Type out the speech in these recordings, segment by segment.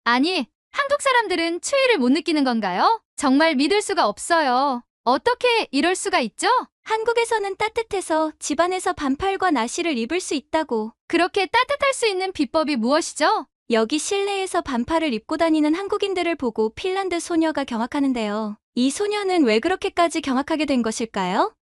아니, 한국 사람들은 추위를 못 느끼는 건가요? 정말 믿을 수가 없어요. 어떻게 이럴 수가 있죠? 한국에서는 따뜻해서 집안에서 반팔과 나시를 입을 수 있다고. 그렇게 따뜻할 수 있는 비법이 무엇이죠? 여기 실내에서 반팔을 입고 다니는 한국인들을 보고 핀란드 소녀가 경악하는데요. 이 소녀는 왜 그렇게까지 경악하게 된 것일까요?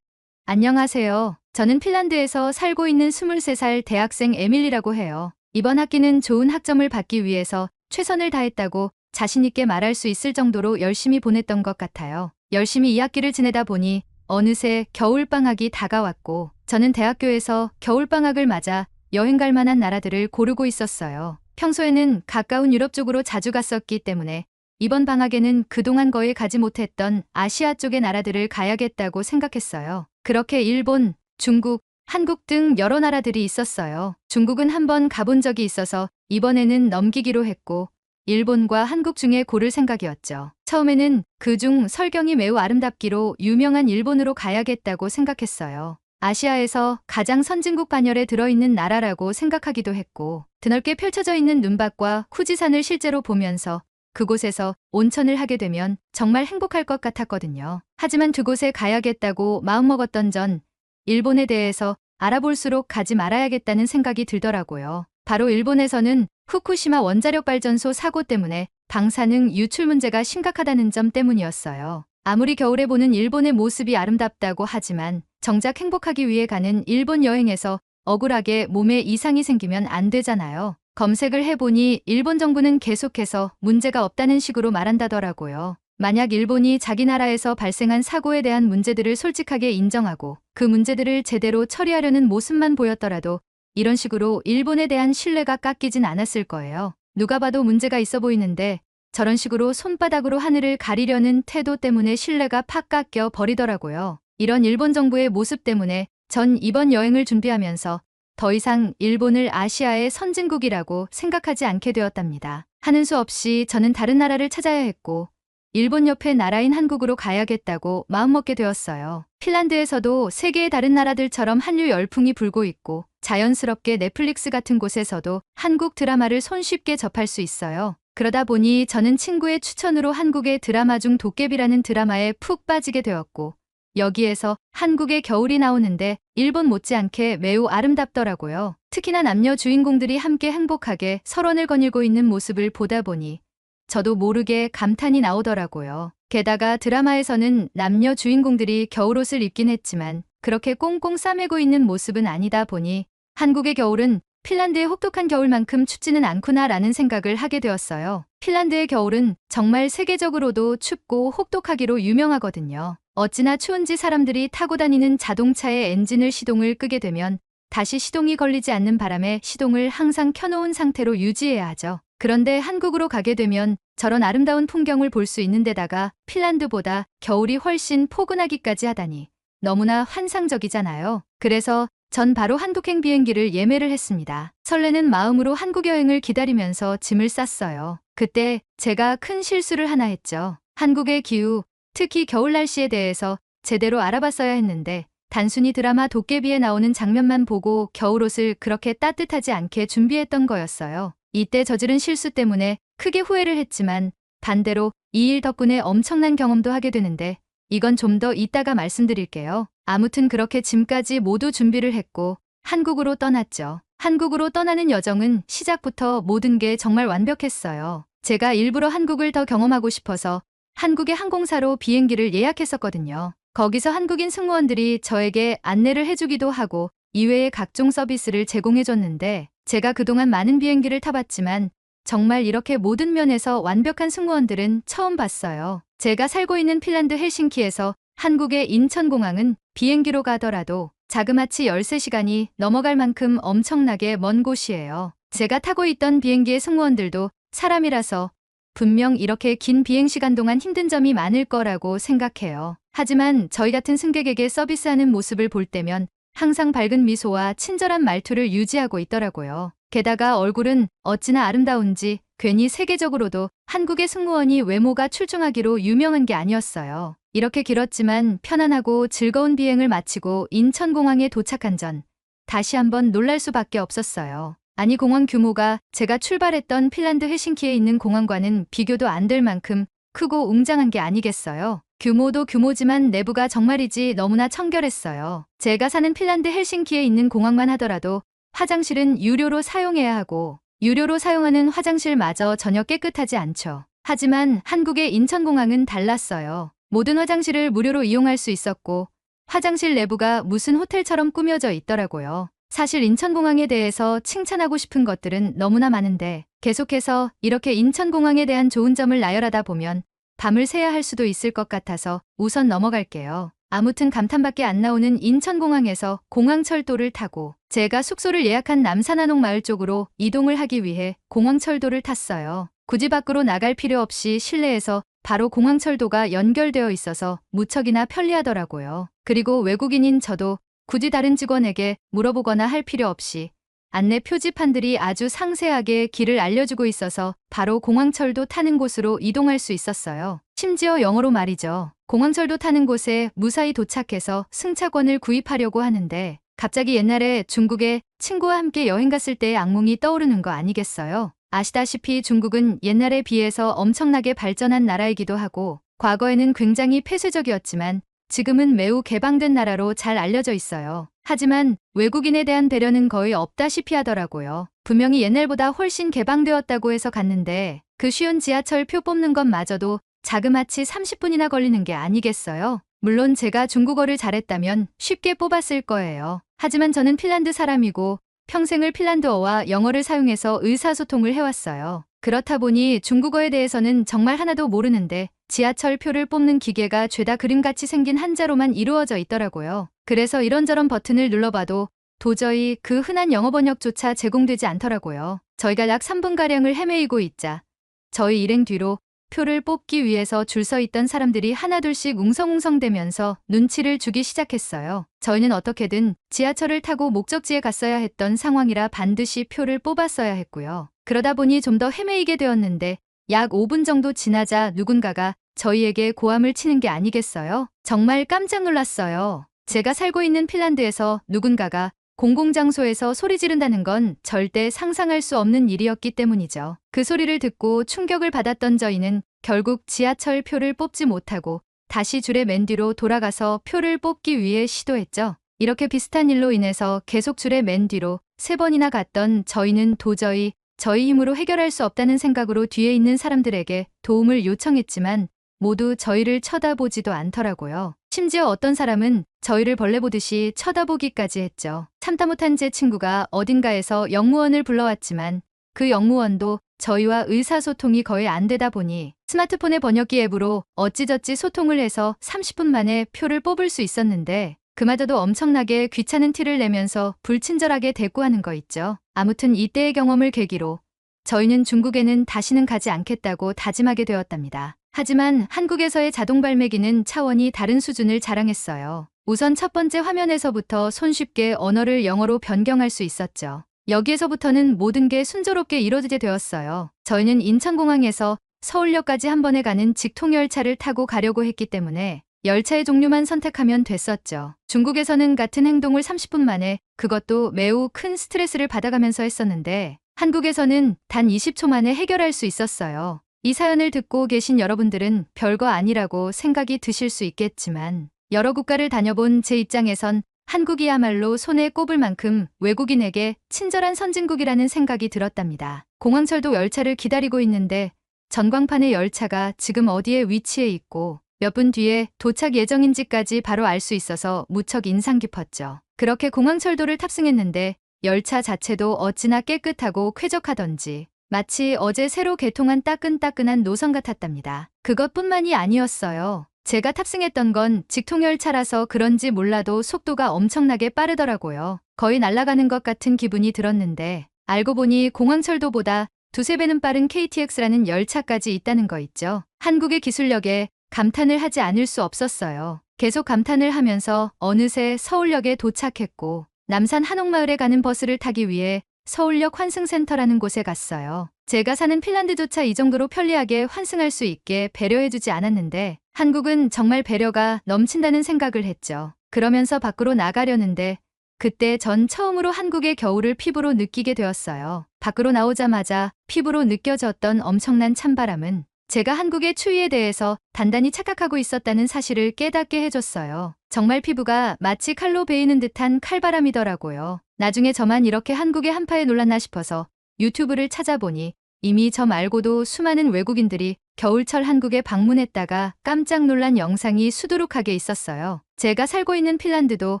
안녕하세요. 저는 핀란드에서 살고 있는 23살 대학생 에밀리라고 해요. 이번 학기는 좋은 학점을 받기 위해서 최선을 다했다고 자신있게 말할 수 있을 정도로 열심히 보냈던 것 같아요. 열심히 이 학기를 지내다 보니 어느새 겨울방학이 다가왔고 저는 대학교에서 겨울방학을 맞아 여행 갈 만한 나라들을 고르고 있었어요. 평소에는 가까운 유럽 쪽으로 자주 갔었기 때문에 이번 방학에는 그동안 거의 가지 못했던 아시아 쪽의 나라들을 가야겠다고 생각했어요. 그렇게 일본, 중국, 한국 등 여러 나라들이 있었어요. 중국은 한번 가본 적이 있어서 이번에는 넘기기로 했고 일본과 한국 중에 고를 생각이었죠. 처음에는 그중 설경이 매우 아름답기로 유명한 일본으로 가야겠다고 생각했어요. 아시아에서 가장 선진국 반열에 들어있는 나라라고 생각하기도 했고 드넓게 펼쳐져 있는 눈밭과 후지산을 실제로 보면서 그곳에서 온천을 하게 되면 정말 행복할 것 같았거든요. 하지만 두 곳에 가야겠다고 마음먹었던 전 일본에 대해서 알아볼수록 가지 말아야겠다는 생각이 들더라고요. 바로 일본에서는 후쿠시마 원자력 발전소 사고 때문에 방사능 유출 문제가 심각하다는 점 때문이었어요. 아무리 겨울에 보는 일본의 모습이 아름답다고 하지만 정작 행복하기 위해 가는 일본 여행에서 억울하게 몸에 이상이 생기면 안 되잖아요. 검색을 해보니 일본 정부는 계속해서 문제가 없다는 식으로 말한다더라고요. 만약 일본이 자기 나라에서 발생한 사고에 대한 문제들을 솔직하게 인정하고 그 문제들을 제대로 처리하려는 모습만 보였더라도 이런 식으로 일본에 대한 신뢰가 깎이진 않았을 거예요. 누가 봐도 문제가 있어 보이는데 저런 식으로 손바닥으로 하늘을 가리려는 태도 때문에 신뢰가 팍 깎여 버리더라고요. 이런 일본 정부의 모습 때문에 전 이번 여행을 준비하면서 더 이상 일본을 아시아의 선진국이라고 생각하지 않게 되었답니다. 하는 수 없이 저는 다른 나라를 찾아야 했고 일본 옆에 나라인 한국으로 가야겠다고 마음먹게 되었어요. 핀란드에서도 세계의 다른 나라들처럼 한류 열풍이 불고 있고 자연스럽게 넷플릭스 같은 곳에서도 한국 드라마를 손쉽게 접할 수 있어요. 그러다 보니 저는 친구의 추천으로 한국의 드라마 중 도깨비라는 드라마에 푹 빠지게 되었고 여기에서 한국의 겨울이 나오는데 일본 못지않게 매우 아름답더라고요. 특히나 남녀 주인공들이 함께 행복하게 설원을 거닐고 있는 모습을 보다 보니 저도 모르게 감탄이 나오더라고요. 게다가 드라마에서는 남녀 주인공들이 겨울옷을 입긴 했지만 그렇게 꽁꽁 싸매고 있는 모습은 아니다 보니 한국의 겨울은 핀란드의 혹독한 겨울만큼 춥지는 않구나라는 생각을 하게 되었어요. 핀란드의 겨울은 정말 세계적으로도 춥고 혹독하기로 유명하거든요. 어찌나 추운지 사람들이 타고 다니는 자동차의 엔진을 시동을 끄게 되면 다시 시동이 걸리지 않는 바람에 시동을 항상 켜놓은 상태로 유지해야 하죠. 그런데 한국으로 가게 되면 저런 아름다운 풍경을 볼 수 있는 데다가 핀란드보다 겨울이 훨씬 포근하기까지 하다니 너무나 환상적이잖아요. 그래서 전 바로 한국행 비행기를 예매를 했습니다. 설레는 마음으로 한국 여행을 기다리면서 짐을 쌌어요. 그때 제가 큰 실수를 하나 했죠. 한국의 기후, 특히 겨울 날씨에 대해서 제대로 알아봤어야 했는데 단순히 드라마 도깨비에 나오는 장면만 보고 겨울옷을 그렇게 따뜻하지 않게 준비했던 거였어요. 이때 저지른 실수 때문에 크게 후회를 했지만 반대로 이 일 덕분에 엄청난 경험도 하게 되는데 이건 좀 더 이따가 말씀드릴게요. 아무튼 그렇게 짐까지 모두 준비를 했고 한국으로 떠났죠. 한국으로 떠나는 여정은 시작부터 모든 게 정말 완벽했어요. 제가 일부러 한국을 더 경험하고 싶어서 한국의 항공사로 비행기를 예약했었거든요. 거기서 한국인 승무원들이 저에게 안내를 해주기도 하고 이외의 각종 서비스를 제공해줬는데 제가 그동안 많은 비행기를 타봤지만 정말 이렇게 모든 면에서 완벽한 승무원들은 처음 봤어요. 제가 살고 있는 핀란드 헬싱키에서 한국의 인천공항은 비행기로 가더라도 자그마치 13시간이 넘어갈 만큼 엄청나게 먼 곳이에요. 제가 타고 있던 비행기의 승무원들도 사람이라서 분명 이렇게 긴 비행시간 동안 힘든 점이 많을 거라고 생각해요. 하지만 저희 같은 승객에게 서비스하는 모습을 볼 때면 항상 밝은 미소와 친절한 말투를 유지하고 있더라고요. 게다가 얼굴은 어찌나 아름다운지 괜히 세계적으로도 한국의 승무원이 외모가 출중하기로 유명한 게 아니었어요. 이렇게 길었지만 편안하고 즐거운 비행을 마치고 인천공항에 도착한 전 다시 한번 놀랄 수밖에 없었어요. 아니 공항 규모가 제가 출발했던 핀란드 헬싱키에 있는 공항과는 비교도 안 될 만큼 크고 웅장한 게 아니겠어요. 규모도 규모지만 내부가 정말이지 너무나 청결했어요. 제가 사는 핀란드 헬싱키에 있는 공항만 하더라도 화장실은 유료로 사용해야 하고 유료로 사용하는 화장실마저 전혀 깨끗하지 않죠. 하지만 한국의 인천공항은 달랐어요. 모든 화장실을 무료로 이용할 수 있었고 화장실 내부가 무슨 호텔처럼 꾸며져 있더라고요. 사실 인천공항에 대해서 칭찬하고 싶은 것들은 너무나 많은데 계속해서 이렇게 인천공항에 대한 좋은 점을 나열하다 보면 밤을 새야 할 수도 있을 것 같아서 우선 넘어갈게요. 아무튼 감탄밖에 안 나오는 인천공항에서 공항철도를 타고 제가 숙소를 예약한 남산한옥 마을 쪽으로 이동을 하기 위해 공항철도를 탔어요. 굳이 밖으로 나갈 필요 없이 실내에서 바로 공항철도가 연결되어 있어서 무척이나 편리하더라고요. 그리고 외국인인 저도 굳이 다른 직원에게 물어보거나 할 필요 없이 안내 표지판들이 아주 상세하게 길을 알려주고 있어서 바로 공항철도 타는 곳으로 이동할 수 있었어요. 심지어 영어로 말이죠. 공항철도 타는 곳에 무사히 도착해서 승차권을 구입하려고 하는데 갑자기 옛날에 중국에 친구와 함께 여행 갔을 때의 악몽이 떠오르는 거 아니겠어요? 아시다시피 중국은 옛날에 비해서 엄청나게 발전한 나라이기도 하고 과거에는 굉장히 폐쇄적이었지만 지금은 매우 개방된 나라로 잘 알려져 있어요. 하지만 외국인에 대한 배려는 거의 없다시피 하더라고요. 분명히 옛날보다 훨씬 개방되었다고 해서 갔는데 그 쉬운 지하철 표 뽑는 것마저도 자그마치 30분이나 걸리는 게 아니겠어요? 물론 제가 중국어를 잘했다면 쉽게 뽑았을 거예요. 하지만 저는 핀란드 사람이고 평생을 핀란드어와 영어를 사용해서 의사소통을 해왔어요. 그렇다 보니 중국어에 대해서는 정말 하나도 모르는데 지하철 표를 뽑는 기계가 죄다 그림같이 생긴 한자로만 이루어져 있더라고요. 그래서 이런저런 버튼을 눌러봐도 도저히 그 흔한 영어 번역조차 제공되지 않더라고요. 저희가 약 3분가량을 헤매이고 있자 저희 일행 뒤로 표를 뽑기 위해서 줄 서 있던 사람들이 하나둘씩 웅성웅성대면서 눈치를 주기 시작했어요. 저희는 어떻게든 지하철을 타고 목적지에 갔어야 했던 상황이라 반드시 표를 뽑았어야 했고요. 그러다 보니 좀 더 헤매이게 되었는데 약 5분 정도 지나자 누군가가 저희에게 고함을 치는 게 아니겠어요? 정말 깜짝 놀랐어요. 제가 살고 있는 핀란드에서 누군가가 공공장소에서 소리 지른다는 건 절대 상상할 수 없는 일이었기 때문이죠. 그 소리를 듣고 충격을 받았던 저희는 결국 지하철 표를 뽑지 못하고 다시 줄의 맨 뒤로 돌아가서 표를 뽑기 위해 시도했죠. 이렇게 비슷한 일로 인해서 계속 줄의 맨 뒤로 3번이나 갔던 저희는 도저히 저희 힘으로 해결할 수 없다는 생각으로 뒤에 있는 사람들에게 도움을 요청했지만 모두 저희를 쳐다보지도 않더라고요. 심지어 어떤 사람은 저희를 벌레 보듯이 쳐다보기까지 했죠. 참다 못한 제 친구가 어딘가에서 영무원을 불러왔지만 그 영무원도 저희와 의사소통이 거의 안 되다 보니 스마트폰의 번역기 앱으로 어찌저찌 소통을 해서 30분 만에 표를 뽑을 수 있었는데 그마저도 엄청나게 귀찮은 티를 내면서 불친절하게 대꾸하는 거 있죠. 아무튼 이때의 경험을 계기로 저희는 중국에는 다시는 가지 않겠다고 다짐하게 되었답니다. 하지만 한국에서의 자동 발매기는 차원이 다른 수준을 자랑했어요. 우선 첫 번째 화면에서부터 손쉽게 언어를 영어로 변경할 수 있었죠. 여기에서부터는 모든 게 순조롭게 이루어지게 되었어요. 저희는 인천공항에서 서울역까지 한 번에 가는 직통열차를 타고 가려고 했기 때문에 열차의 종류만 선택하면 됐었죠. 중국에서는 같은 행동을 30분 만에 그것도 매우 큰 스트레스를 받아가면서 했었는데 한국에서는 단 20초 만에 해결할 수 있었어요. 이 사연을 듣고 계신 여러분들은 별거 아니라고 생각이 드실 수 있겠지만 여러 국가를 다녀본 제 입장에선 한국이야말로 손에 꼽을 만큼 외국인에게 친절한 선진국이라는 생각이 들었답니다. 공항철도 열차를 기다리고 있는데 전광판의 열차가 지금 어디에 위치해 있고 몇 분 뒤에 도착 예정인지까지 바로 알 수 있어서 무척 인상 깊었죠. 그렇게 공항철도를 탑승했는데 열차 자체도 어찌나 깨끗하고 쾌적하던지 마치 어제 새로 개통한 따끈따끈한 노선 같았답니다. 그것뿐만이 아니었어요. 제가 탑승했던 건 직통열차라서 그런지 몰라도 속도가 엄청나게 빠르더라고요. 거의 날아가는 것 같은 기분이 들었는데 알고 보니 공항철도보다 두세 배는 빠른 KTX라는 열차까지 있다는 거 있죠. 한국의 기술력에 감탄을 하지 않을 수 없었어요. 계속 감탄을 하면서 어느새 서울역에 도착했고 남산 한옥마을에 가는 버스를 타기 위해 서울역 환승센터라는 곳에 갔어요. 제가 사는 핀란드조차 이 정도로 편리하게 환승할 수 있게 배려해주지 않았는데 한국은 정말 배려가 넘친다는 생각을 했죠. 그러면서 밖으로 나가려는데 그때 전 처음으로 한국의 겨울을 피부로 느끼게 되었어요. 밖으로 나오자마자 피부로 느껴졌던 엄청난 찬바람은 제가 한국의 추위에 대해서 단단히 착각하고 있었다는 사실을 깨닫게 해줬어요. 정말 피부가 마치 칼로 베이는 듯한 칼바람이더라고요. 나중에 저만 이렇게 한국의 한파에 놀랐나 싶어서 유튜브를 찾아보니 이미 저 말고도 수많은 외국인들이 겨울철 한국에 방문했다가 깜짝 놀란 영상이 수두룩하게 있었어요. 제가 살고 있는 핀란드도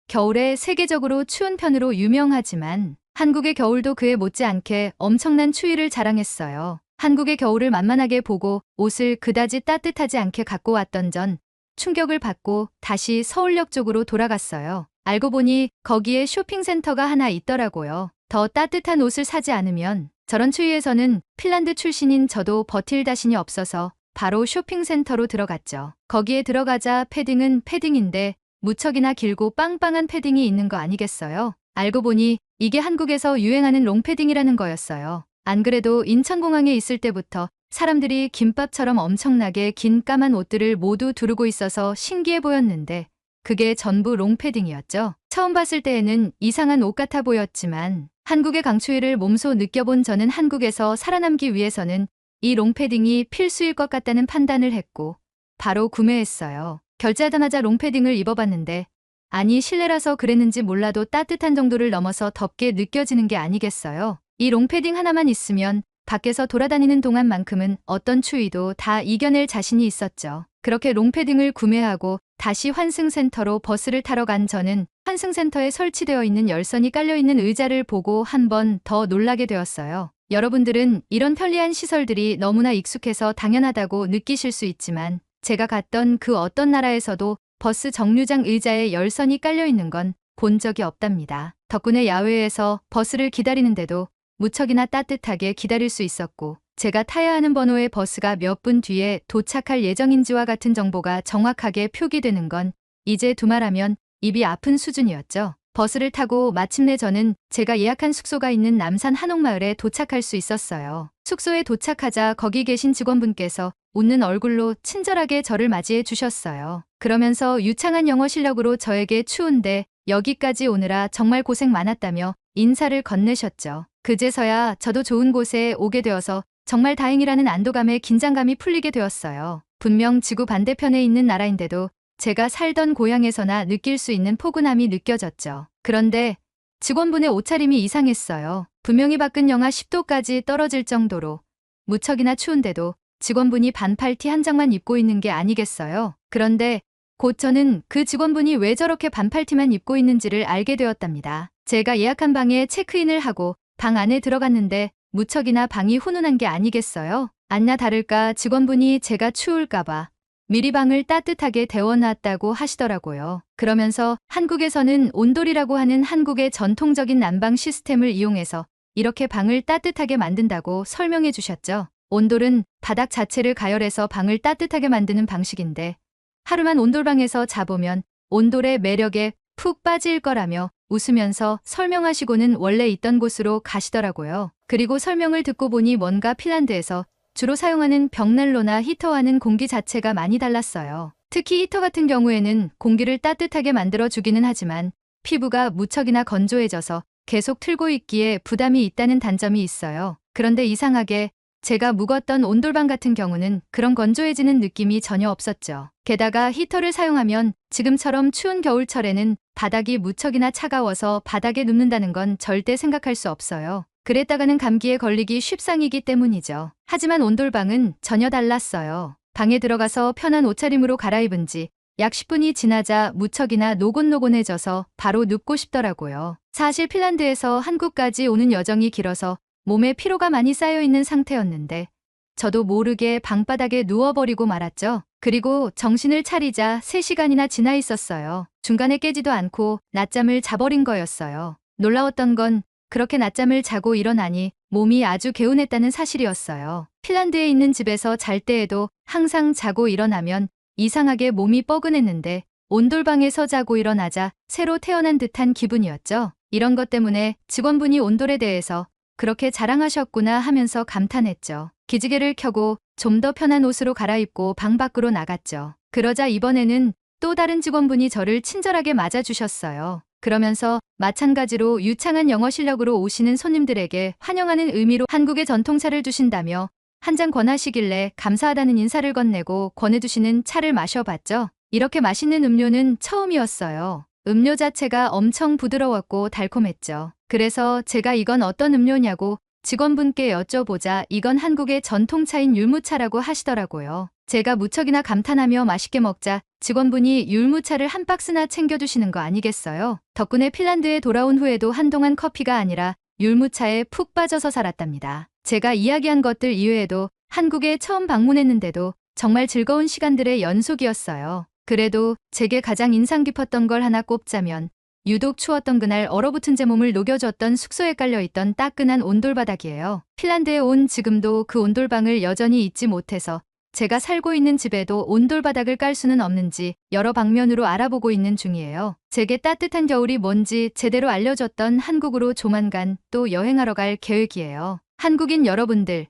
겨울에 세계적으로 추운 편으로 유명하지만 한국의 겨울도 그에 못지않게 엄청난 추위를 자랑했어요. 한국의 겨울을 만만하게 보고 옷을 그다지 따뜻하지 않게 갖고 왔던 전 충격을 받고 다시 서울역 쪽으로 돌아갔어요. 알고 보니 거기에 쇼핑센터가 하나 있더라고요. 더 따뜻한 옷을 사지 않으면 저런 추위에서는 핀란드 출신인 저도 버틸 자신이 없어서 바로 쇼핑센터로 들어갔죠. 거기에 들어가자 패딩은 패딩인데 무척이나 길고 빵빵한 패딩이 있는 거 아니겠어요? 알고 보니 이게 한국에서 유행하는 롱패딩이라는 거였어요. 안 그래도 인천공항에 있을 때부터 사람들이 김밥처럼 엄청나게 긴 까만 옷들을 모두 두르고 있어서 신기해 보였는데 그게 전부 롱패딩이었죠. 처음 봤을 때에는 이상한 옷 같아 보였지만 한국의 강추위를 몸소 느껴본 저는 한국에서 살아남기 위해서는 이 롱패딩이 필수일 것 같다는 판단을 했고 바로 구매했어요. 결제하자마자 롱패딩을 입어봤는데 아니 실내라서 그랬는지 몰라도 따뜻한 정도를 넘어서 덥게 느껴지는 게 아니겠어요. 이 롱패딩 하나만 있으면 밖에서 돌아다니는 동안만큼은 어떤 추위도 다 이겨낼 자신이 있었죠. 그렇게 롱패딩을 구매하고 다시 환승센터로 버스를 타러 간 저는 환승센터에 설치되어 있는 열선이 깔려있는 의자를 보고 한 번 더 놀라게 되었어요. 여러분들은 이런 편리한 시설들이 너무나 익숙해서 당연하다고 느끼실 수 있지만 제가 갔던 그 어떤 나라에서도 버스 정류장 의자에 열선이 깔려있는 건 본 적이 없답니다. 덕분에 야외에서 버스를 기다리는데도 무척이나 따뜻하게 기다릴 수 있었고 제가 타야 하는 번호의 버스가 몇 분 뒤에 도착할 예정인지와 같은 정보가 정확하게 표기되는 건 이제 두말하면 입이 아픈 수준이었죠. 버스를 타고 마침내 저는 제가 예약한 숙소가 있는 남산 한옥마을에 도착할 수 있었어요. 숙소에 도착하자 거기 계신 직원분께서 웃는 얼굴로 친절하게 저를 맞이해 주셨어요. 그러면서 유창한 영어 실력으로 저에게 추운데 여기까지 오느라 정말 고생 많았다며 인사를 건네셨죠. 그제서야 저도 좋은 곳에 오게 되어서 정말 다행이라는 안도감에 긴장감이 풀리게 되었어요. 분명 지구 반대편에 있는 나라인데도 제가 살던 고향에서나 느낄 수 있는 포근함이 느껴졌죠. 그런데 직원분의 옷차림이 이상했어요. 분명히 밖은 영하 10도까지 떨어질 정도로 무척이나 추운데도 직원분이 반팔티 한 장만 입고 있는 게 아니겠어요? 그런데 곧 저는 그 직원분이 왜 저렇게 반팔티만 입고 있는지를 알게 되었답니다. 제가 예약한 방에 체크인을 하고 방 안에 들어갔는데 무척이나 방이 훈훈한 게 아니겠어요? 아니나 다를까 직원분이 제가 추울까봐 미리 방을 따뜻하게 데워놨다고 하시더라고요. 그러면서 한국에서는 온돌이라고 하는 한국의 전통적인 난방 시스템을 이용해서 이렇게 방을 따뜻하게 만든다고 설명해 주셨죠. 온돌은 바닥 자체를 가열해서 방을 따뜻하게 만드는 방식인데 하루만 온돌방에서 자보면 온돌의 매력에 푹 빠질 거라며 웃으면서 설명하시고는 원래 있던 곳으로 가시더라고요. 그리고 설명을 듣고 보니 뭔가 핀란드에서 주로 사용하는 벽난로나 히터와는 공기 자체가 많이 달랐어요. 특히 히터 같은 경우에는 공기를 따뜻하게 만들어주기는 하지만 피부가 무척이나 건조해져서 계속 틀고 있기에 부담이 있다는 단점이 있어요. 그런데 이상하게 제가 묵었던 온돌방 같은 경우는 그런 건조해지는 느낌이 전혀 없었죠. 게다가 히터를 사용하면 지금처럼 추운 겨울철에는 바닥이 무척이나 차가워서 바닥에 눕는다는 건 절대 생각할 수 없어요. 그랬다가는 감기에 걸리기 쉽상이기 때문이죠. 하지만 온돌방은 전혀 달랐어요. 방에 들어가서 편한 옷차림으로 갈아입은 지 약 10분이 지나자 무척이나 노곤노곤해져서 바로 눕고 싶더라고요. 사실 핀란드에서 한국까지 오는 여정이 길어서 몸에 피로가 많이 쌓여있는 상태였는데 저도 모르게 방바닥에 누워버리고 말았죠. 그리고 정신을 차리자 3시간이나 지나 있었어요. 중간에 깨지도 않고 낮잠을 자버린 거였어요. 놀라웠던 건 그렇게 낮잠을 자고 일어나니 몸이 아주 개운했다는 사실이었어요. 핀란드에 있는 집에서 잘 때에도 항상 자고 일어나면 이상하게 몸이 뻐근했는데 온돌방에서 자고 일어나자 새로 태어난 듯한 기분이었죠. 이런 것 때문에 직원분이 온돌에 대해서 그렇게 자랑하셨구나 하면서 감탄했죠. 기지개를 켜고 좀 더 편한 옷으로 갈아입고 방 밖으로 나갔죠. 그러자 이번에는 또 다른 직원분이 저를 친절하게 맞아주셨어요. 그러면서 마찬가지로 유창한 영어 실력으로 오시는 손님들에게 환영하는 의미로 한국의 전통차를 주신다며 한 잔 권하시길래 감사하다는 인사를 건네고 권해주시는 차를 마셔봤죠. 이렇게 맛있는 음료는 처음이었어요. 음료 자체가 엄청 부드러웠고 달콤했죠. 그래서 제가 이건 어떤 음료냐고 직원분께 여쭤보자 이건 한국의 전통차인 율무차라고 하시더라고요. 제가 무척이나 감탄하며 맛있게 먹자 직원분이 율무차를 한 박스나 챙겨주시는 거 아니겠어요? 덕분에 핀란드에 돌아온 후에도 한동안 커피가 아니라 율무차에 푹 빠져서 살았답니다. 제가 이야기한 것들 이외에도 한국에 처음 방문했는데도 정말 즐거운 시간들의 연속이었어요. 그래도 제게 가장 인상 깊었던 걸 하나 꼽자면 유독 추웠던 그날 얼어붙은 제 몸을 녹여줬던 숙소에 깔려있던 따끈한 온돌바닥이에요. 핀란드에 온 지금도 그 온돌방을 여전히 잊지 못해서 제가 살고 있는 집에도 온돌바닥을 깔 수는 없는지 여러 방면으로 알아보고 있는 중이에요. 제게 따뜻한 겨울이 뭔지 제대로 알려줬던 한국으로 조만간 또 여행하러 갈 계획이에요. 한국인 여러분들,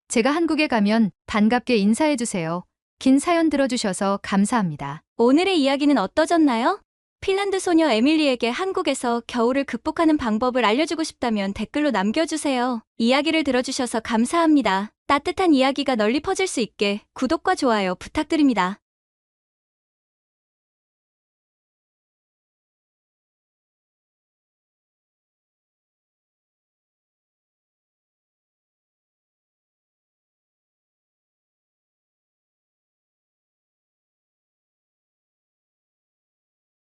제가 한국에 가면 반갑게 인사해주세요. 긴 사연 들어주셔서 감사합니다. 오늘의 이야기는 어떠셨나요? 핀란드 소녀 에밀리에게 한국에서 겨울을 극복하는 방법을 알려주고 싶다면 댓글로 남겨주세요. 이야기를 들어주셔서 감사합니다. 따뜻한 이야기가 널리 퍼질 수 있게 구독과 좋아요 부탁드립니다.